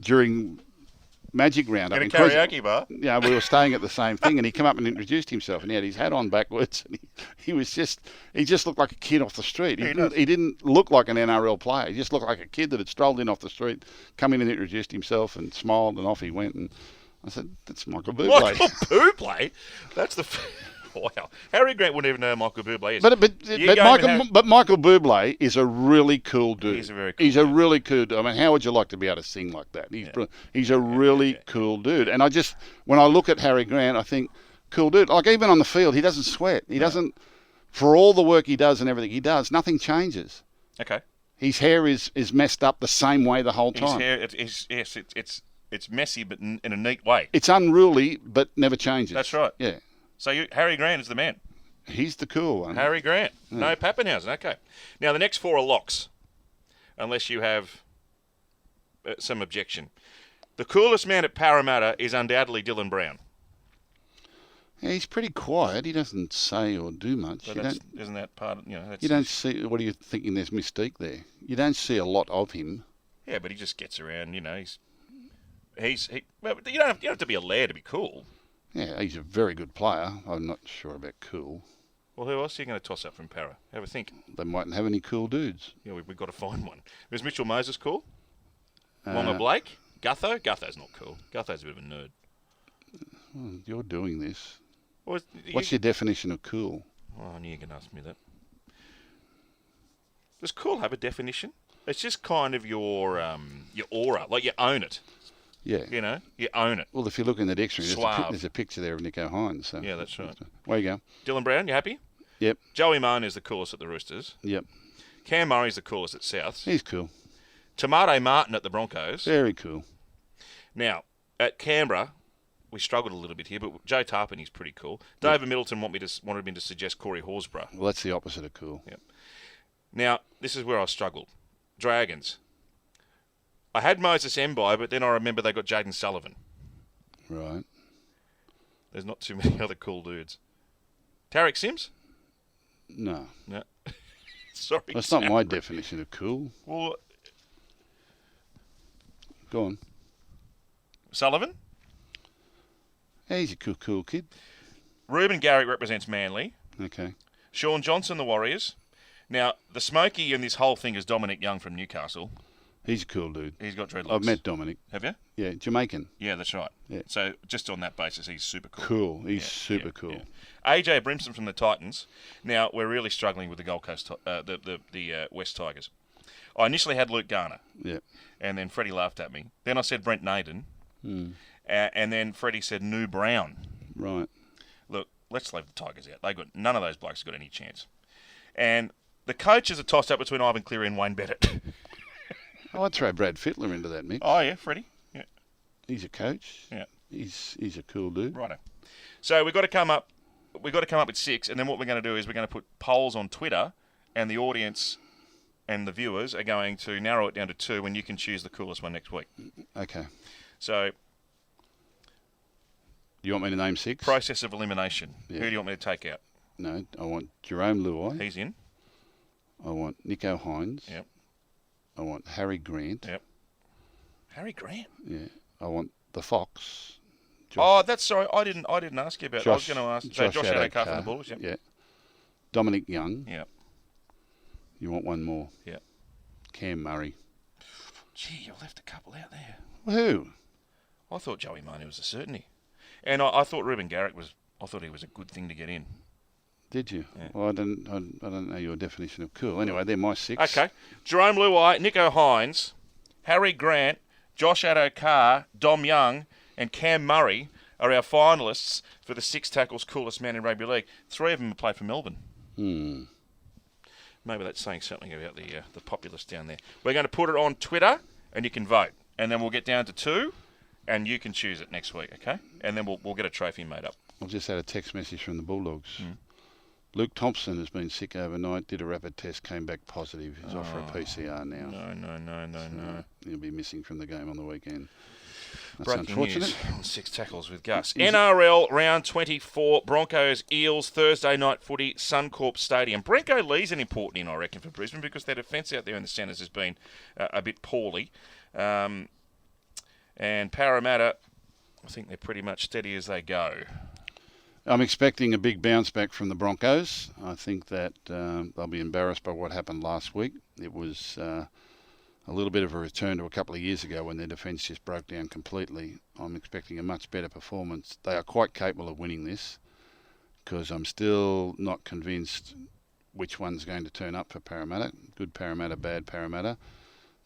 during Magic Round. In up a karaoke bar? Yeah, we were staying at the same thing, and he came up and introduced himself, and he had his hat on backwards, and he just looked like a kid off the street. He didn't look like an NRL player. He just looked like a kid that had strolled in off the street, come in and introduced himself, and smiled, and off he went. And I said, "That's Michael Bublé." Michael Bublé? That's the... Wow. Harry Grant wouldn't even know who Michael Bublé is. But Michael Bublé is a really cool dude. He's a very cool He's a really cool dude. I mean, how would you like to be able to sing like that? He's a really cool dude. And when I look at Harry Grant, I think, cool dude. Like, even on the field, he doesn't sweat. He doesn't, for all the work he does and everything he does, nothing changes. Okay. His hair is messed up the same way the whole time. His hair, it's messy, but in a neat way. It's unruly, but never changes. That's right. Yeah. So Harry Grant is the man. He's the cool one. Harry Grant. No Pappenhausen. Okay. Now, the next four are locks, unless you have some objection. The coolest man at Parramatta is undoubtedly Dylan Brown. Yeah, he's pretty quiet. He doesn't say or do much. So isn't that part of, that's... You don't see... What are you thinking there's mystique there? You don't see a lot of him. Yeah, but he just gets around, well, you don't have to be a lair to be cool. Yeah, he's a very good player. I'm not sure about cool. Well, who else are you going to toss up from Para? Have a think. They mightn't have any cool dudes. Yeah, we've got to find one. Is Mitchell Moses cool? Wonga Blake? Gutho? Gutho's not cool. Gutho's a bit of a nerd. Well, you're doing this. What's your definition of cool? Oh, I knew you were going to ask me that. Does cool have a definition? It's just kind of your aura, like you own it. Yeah. You own it. Well, if you look in the dictionary, Suave. there's a picture there of Nico Hines. So. Yeah, that's right. Where you go? Dylan Brown, you happy? Yep. Joey Mone is the coolest at the Roosters. Yep. Cam Murray's the coolest at Souths. He's cool. Tomate Martin at the Broncos. Very cool. Now, at Canberra, we struggled a little bit here, but Joe Tarpany's pretty cool. David Middleton wanted me to suggest Corey Horsburgh. Well, that's the opposite of cool. Yep. Now, this is where I struggled. Dragons. I had Moses Mbai, but then I remember they got Jaden Sullivan. Right. There's not too many other cool dudes. Tarek Sims? No. No. Sorry. That's not my definition of cool. Well, go on. Sullivan? Yeah, he's a cool kid. Reuben Garrick represents Manly. Okay. Sean Johnson, the Warriors. Now, the smoky in this whole thing is Dominic Young from Newcastle. He's a cool dude. He's got dreadlocks. I've met Dominic. Have you? Yeah, Jamaican. Yeah, that's right. Yeah. So just on that basis, he's super cool. Cool. He's super cool. Yeah. AJ Brimson from the Titans. Now, we're really struggling with the Gold Coast, the West Tigers. I initially had Luke Garner. Yeah. And then Freddie laughed at me. Then I said Brent Naden. And then Freddie said New Brown. Right. Look, let's leave the Tigers out. None of those blokes have got any chance. And the coaches are tossed up between Ivan Cleary and Wayne Bennett. I'd throw Brad Fittler into that mix. Oh, yeah, Freddie. Yeah. He's a coach. Yeah. He's a cool dude. Righto. So we've got to come up with 6, and then what we're going to do is we're going to put polls on Twitter, and the audience and the viewers are going to narrow it down to 2, and you can choose the coolest one next week. Okay. So... You want me to name 6? Process of elimination. Yeah. Who do you want me to take out? No, I want Jerome Luai. He's in. I want Nico Hines. Yep. I want Harry Grant. Yep. Harry Grant? Yeah. I want the Fox. That's sorry. I didn't ask you about. I was going to ask. Josh Addo-Carr from the Bullets. Yep. Yeah. Dominic Young. Yep. You want one more? Yep. Cam Murray. Gee, you left a couple out there. Who? I thought Joey Manu was a certainty. And I thought Ruben Garrick I thought he was a good thing to get in. Did you? Yeah. Well, I don't know your definition of cool. Anyway, they're my 6. Okay. Jerome Luai, Nico Hines, Harry Grant, Josh Addo-Carr, Dom Young, and Cam Murray are our finalists for the 6 tackles coolest man in rugby league. 3 of them play for Melbourne. Maybe that's saying something about the populace down there. We're going to put it on Twitter, and you can vote. And then we'll get down to 2, and you can choose it next week, okay? And then we'll get a trophy made up. I've just had a text message from the Bulldogs. Luke Thompson has been sick overnight, did a rapid test, came back positive. He's off for a PCR now. No. He'll be missing from the game on the weekend. That's Breaking unfortunate. news. 6 tackles with Gus. NRL round 24, Broncos, Eels, Thursday night footy, Suncorp Stadium. Brenko Lee's an important in, I reckon, for Brisbane because their defence out there in the centres has been a bit poorly. And Parramatta, I think they're pretty much steady as they go. I'm expecting a big bounce back from the Broncos. I think that they'll be embarrassed by what happened last week. It was a little bit of a return to a couple of years ago when their defence just broke down completely. I'm expecting a much better performance. They are quite capable of winning this because I'm still not convinced which one's going to turn up for Parramatta. Good Parramatta, bad Parramatta.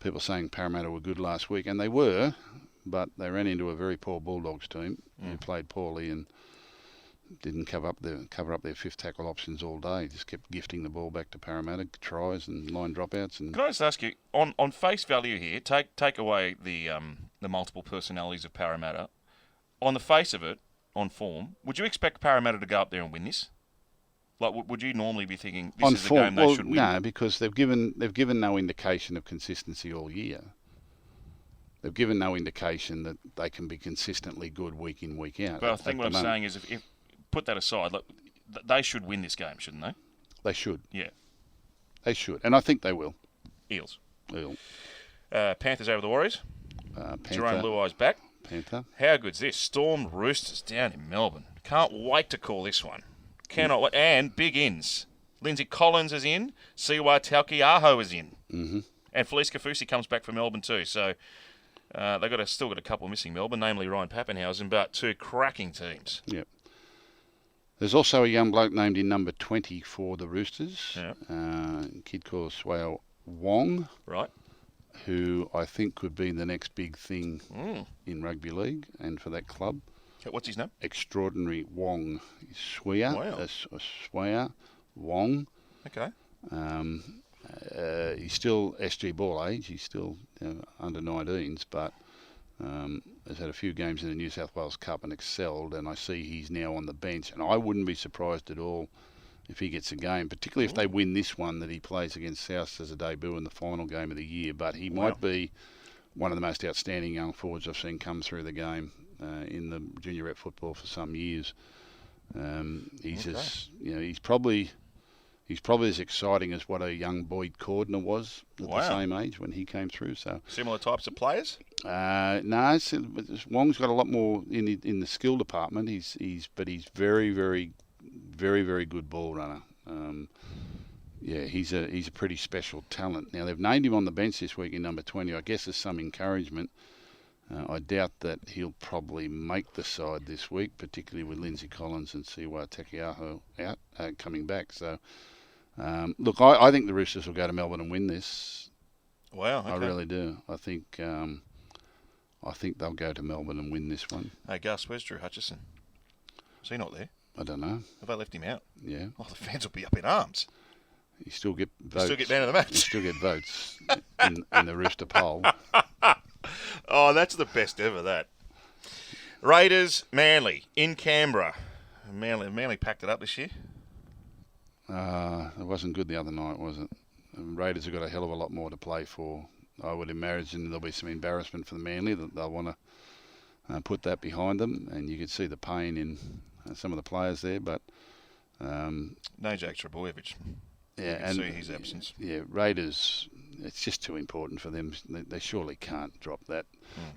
People saying Parramatta were good last week, and they were, but they ran into a very poor Bulldogs team who played poorly and didn't cover up their 5th tackle options all day. Just kept gifting the ball back to Parramatta, tries and line dropouts. And can I just ask you, on face value here, take away the multiple personalities of Parramatta. On the face of it, on form, would you expect Parramatta to go up there and win this? Like, would you normally be thinking this is the game they should win? No, because they've given no indication of consistency all year. They've given no indication that they can be consistently good week in, week out. But I think what I'm saying is, if put that aside, look, they should win this game, shouldn't they? They should. Yeah. They should, and I think they will. Eels. Panthers over the Warriors. Jerome Luai's back. Panther. How good's this? Storm Roosters down in Melbourne. Can't wait to call this one. Cannot wait. And big ins. Lindsay Collins is in. Siwa Taukei'aho is in. Mm-hmm. And Felice Kafusi comes back from Melbourne too. So they've still got a couple missing Melbourne, namely Ryan Pappenhausen, but 2 cracking teams. Yep. There's also a young bloke named in number 20 for the Roosters. Yep. A kid called Swao Wong. Right. Who I think could be the next big thing in rugby league and for that club. What's his name? Extraordinary Wong. Swea. Wow. Swea Wong. Okay. He's still SG ball age. He's still under 19s, but has had a few games in the New South Wales Cup and excelled, and I see he's now on the bench, and I wouldn't be surprised at all if he gets a game, particularly if they win this one, that he plays against South as a debut in the final game of the year. But he might be one of the most outstanding young forwards I've seen come through the game in the junior rep football for some years. He's probably as exciting as what a young Boyd Cordner was at the same age when he came through. So similar types of players? No, Wong's got a lot more in the skill department. He's very, very, very, very good ball runner. He's a pretty special talent. Now they've named him on the bench this week in number 20. I guess there's some encouragement. I doubt that he'll probably make the side this week, particularly with Lindsay Collins and Siwa Taukei'aho out coming back. So. Look, I think the Roosters will go to Melbourne and win this. Wow, okay. I really do. I think they'll go to Melbourne and win this one. Hey, Gus, where's Drew Hutchison? Is he not there? I don't know. Have they left him out? Yeah. Oh, the fans will be up in arms. You still get votes. You still get man of the match. You still get votes in the Rooster poll. Oh, that's the best ever, that. Raiders, Manly, in Canberra. Manly packed it up this year. It wasn't good the other night, was it? The Raiders have got a hell of a lot more to play for. I would imagine there'll be some embarrassment for the Manly that they'll want to put that behind them, and you could see the pain in some of the players there. But no Jake Trbojevic. You can see his absence. Yeah, Raiders, it's just too important for them. They surely can't drop that.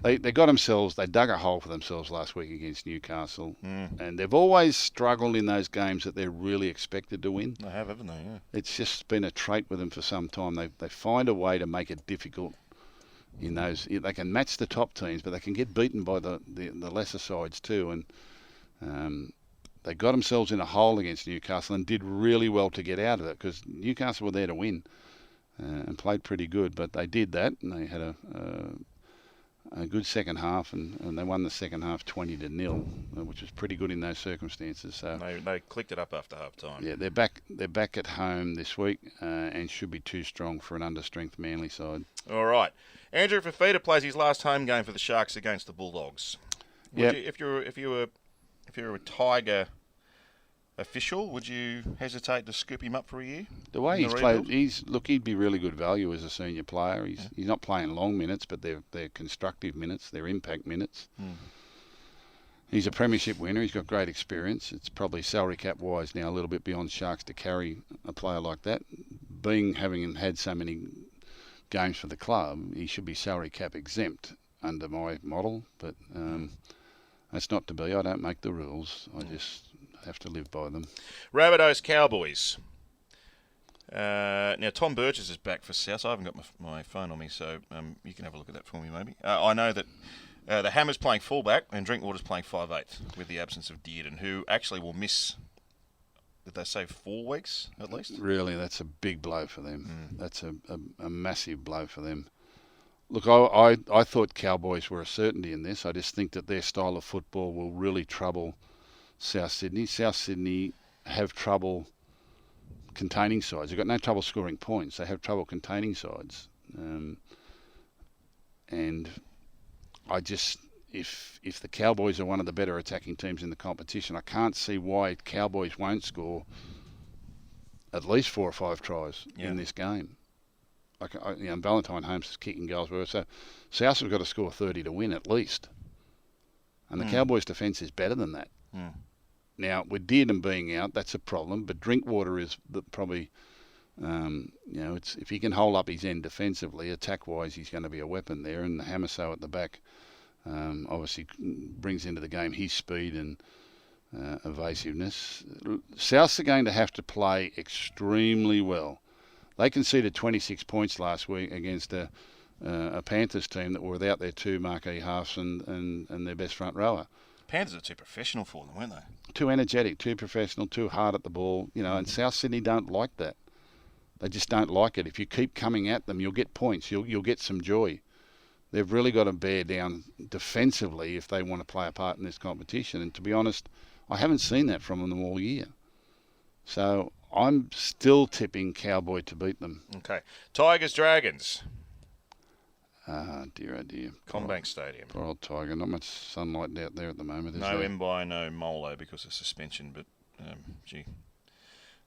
They dug a hole for themselves last week against Newcastle, and they've always struggled in those games that they're really expected to win. They have, haven't they? Yeah. It's just been a trait with them for some time. They find a way to make it difficult in those. They can match the top teams, but they can get beaten by the lesser sides too. And they got themselves in a hole against Newcastle and did really well to get out of it, because Newcastle were there to win and played pretty good. But they did that, and they had a good second half, and they won the second half 20-0, which was pretty good in those circumstances. So they clicked it up after half time. Yeah, they're back at home this week and should be too strong for an understrength Manly side. All right, Andrew Fifita plays his last home game for the Sharks against the Bulldogs. If you were a Tiger official, would you hesitate to scoop him up for a year? The way he's played, he'd be really good value as a senior player. He's not playing long minutes, but they're constructive minutes, they're impact minutes. He's a premiership winner. He's got great experience. It's probably salary cap wise now a little bit beyond Sharks to carry a player like that. Having had so many games for the club, he should be salary cap exempt under my model, but that's not to be. I don't make the rules. I just have to live by them. Rabbitohs Cowboys. Now, Tom Burgess is back for South. I haven't got my phone on me, so you can have a look at that for me, maybe. I know that the Hammer's playing fullback and Drinkwater's playing 5'8", with the absence of Dearden, who actually will miss, did they say 4 weeks at least? Really, that's a big blow for them. That's a massive blow for them. Look, I thought Cowboys were a certainty in this. I just think that their style of football will really trouble South Sydney. South Sydney have trouble containing sides. They've got no trouble scoring points. They have trouble containing sides. And I just, if the Cowboys are one of the better attacking teams in the competition, I can't see why Cowboys won't score at least 4 or 5 tries in this game. Valentine Holmes is kicking goals. So South have got to score 30 to win at least. And the Cowboys' defence is better than that. Now, with Dearden being out, that's a problem. But Drinkwater is probably, if he can hold up his end defensively, attack-wise, he's going to be a weapon there. And the Hamaso at the back obviously brings into the game his speed and evasiveness. Souths are going to have to play extremely well. They conceded 26 points last week against a Panthers team that were without their 2 marquee halves and their best front rower. Panthers are too professional for them, weren't they? Too energetic, too professional, too hard at the ball. And South Sydney don't like that. They just don't like it. If you keep coming at them, you'll get points. You'll get some joy. They've really got to bear down defensively if they want to play a part in this competition. And to be honest, I haven't seen that from them all year. So I'm still tipping Cowboy to beat them. Okay. Tigers Dragons. Dear, oh dear. Combank Stadium. Poor old Tiger. Not much sunlight out there at the moment, is no there? Mbai, no Molo because of suspension, but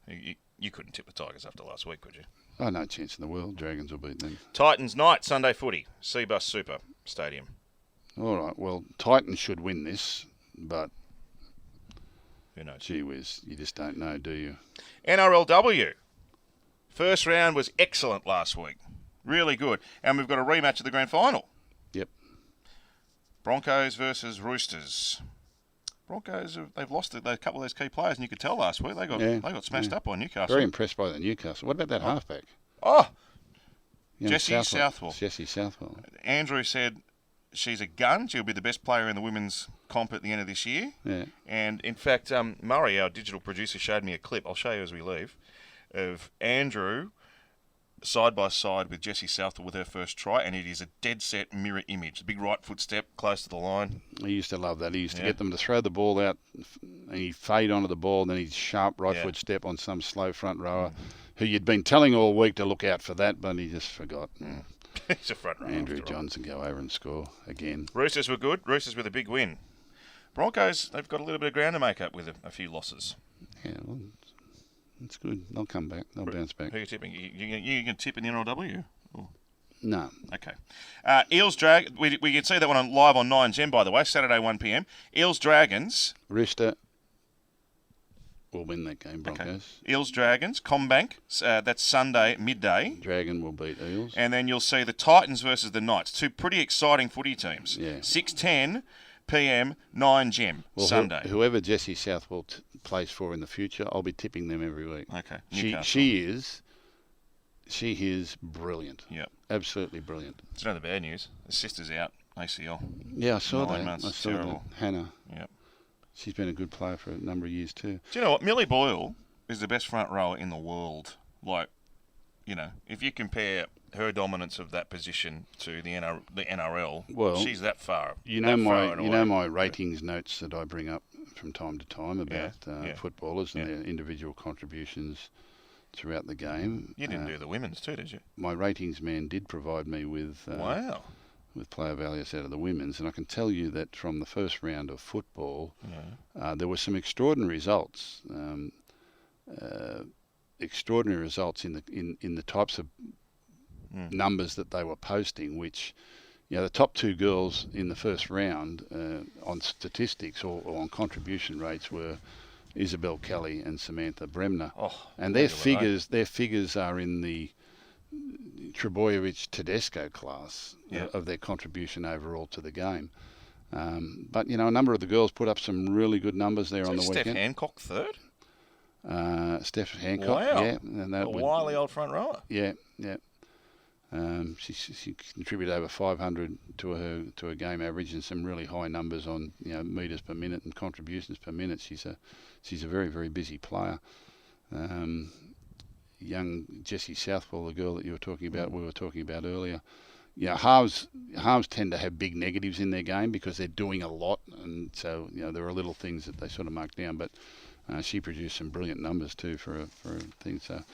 you couldn't tip the Tigers after last week, could you? Oh, no chance in the world. Dragons will beat them. Titans Knights Sunday footy. Seabus Super Stadium. All right. Well, Titans should win this, but who knows? Gee whiz, you just don't know, do you? NRLW. First round was excellent last week. Really good. And we've got a rematch of the grand final. Yep. Broncos versus Roosters. Broncos, they've lost a couple of those key players, and you could tell last week they got smashed up by Newcastle. Very impressed by the Newcastle. What about that halfback? Jesse Southwell. Jesse Southwell. Andrew said she's a gun. She'll be the best player in the women's comp at the end of this year. Yeah. And in fact, Murray, our digital producer, showed me a clip. I'll show you as we leave, of Andrew side by side with Jessie Southwell with her first try, and it is a dead set mirror image. The big right foot step close to the line. He used to love that. He used to get them to throw the ball out, and he'd fade onto the ball, and then he'd sharp right foot step on some slow front rower, who you'd been telling all week to look out for that, but he just forgot. He's a front rower. Andrew Johnson go over and score again. Roosters were good. Roosters with a big win. Broncos, they've got a little bit of ground to make up with a few losses. Yeah, well, it's good. They'll come back. They'll bounce back. Who are you tipping? You can tip in the NRLW? Or? No. Okay. Eels Dragons. We can see that one live on 9Gen, by the way, Saturday 1 p.m. Eels Dragons. Rooster. will win that game, Broncos. Okay. Eels Dragons, Combank, that's Sunday midday. Dragon will beat Eels. And then you'll see the Titans versus the Knights, two pretty exciting footy teams. Yeah. 6:10 p.m, 9 gem, Sunday. Whoever Jessie Southwell plays for in the future, I'll be tipping them every week. Okay. She is brilliant. Yep. Absolutely brilliant. It's another bad news. The sister's out, ACL. Yeah, I saw 9 that. months. I saw Terrible. that. Hannah. Yep. She's been a good player for a number of years too. Do you know what? Millie Boyle is the best front rower in the world. Like, you know, if you compare her dominance of that position to the NRL, well, she's that far. You know my ratings notes that I bring up from time to time about footballers and their individual contributions throughout the game. You didn't do the women's too, did you? My ratings man did provide me with with player values out of the women's, and I can tell you that from the first round of football, there were some extraordinary results. Extraordinary results in the types of numbers that they were posting, which, you know, the top two girls in the first round on statistics or on contribution rates were Isabel Kelly and Samantha Bremner, and their figures are in the Trebojevic-Tedesco class of their contribution overall to the game. But, you know, a number of the girls put up some really good numbers there on the weekend. Steph Hancock third? Steph Hancock, wow. yeah. And that wily old front rower. Yeah. She contributed over 500 to her game average and some really high numbers on, you know, metres per minute and contributions per minute. She's a very, very busy player. Young Jessie Southwell, the girl that we were talking about earlier. Yeah, halves tend to have big negatives in their game because they're doing a lot, and so, you know, there are little things that they sort of mark down. But she produced some brilliant numbers too for a thing. So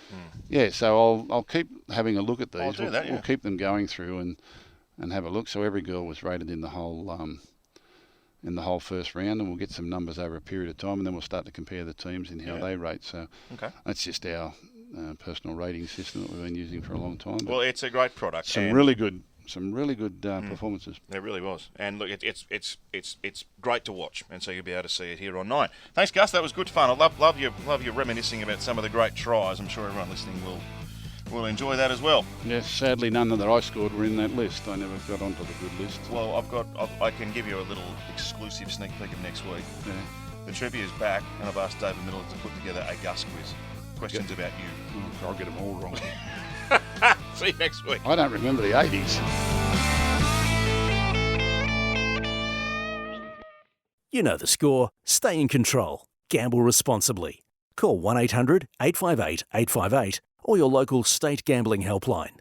so I'll keep having a look at these. We'll keep them going through and have a look. So every girl was rated in the whole first round, and we'll get some numbers over a period of time, and then we'll start to compare the teams in how they rate. So that's just our personal rating system that we've been using for a long time. Well, it's a great product. Some really good performances. It really was. And look, it's great to watch, and so you'll be able to see it here on 9. Thanks, Gus. That was good fun. I love you reminiscing about some of the great tries. I'm sure everyone listening will enjoy that as well. Yes, sadly none that I scored were in that list. I never got onto the good list. Well, I can give you a little exclusive sneak peek of next week. Yeah. The trivia is back, and I've asked David Miller to put together a Gus quiz. Questions about you. I'll get them all wrong. See you next week. I don't remember the 80s. You know the score. Stay in control. Gamble responsibly. Call 1-800-858-858 or your local state gambling helpline.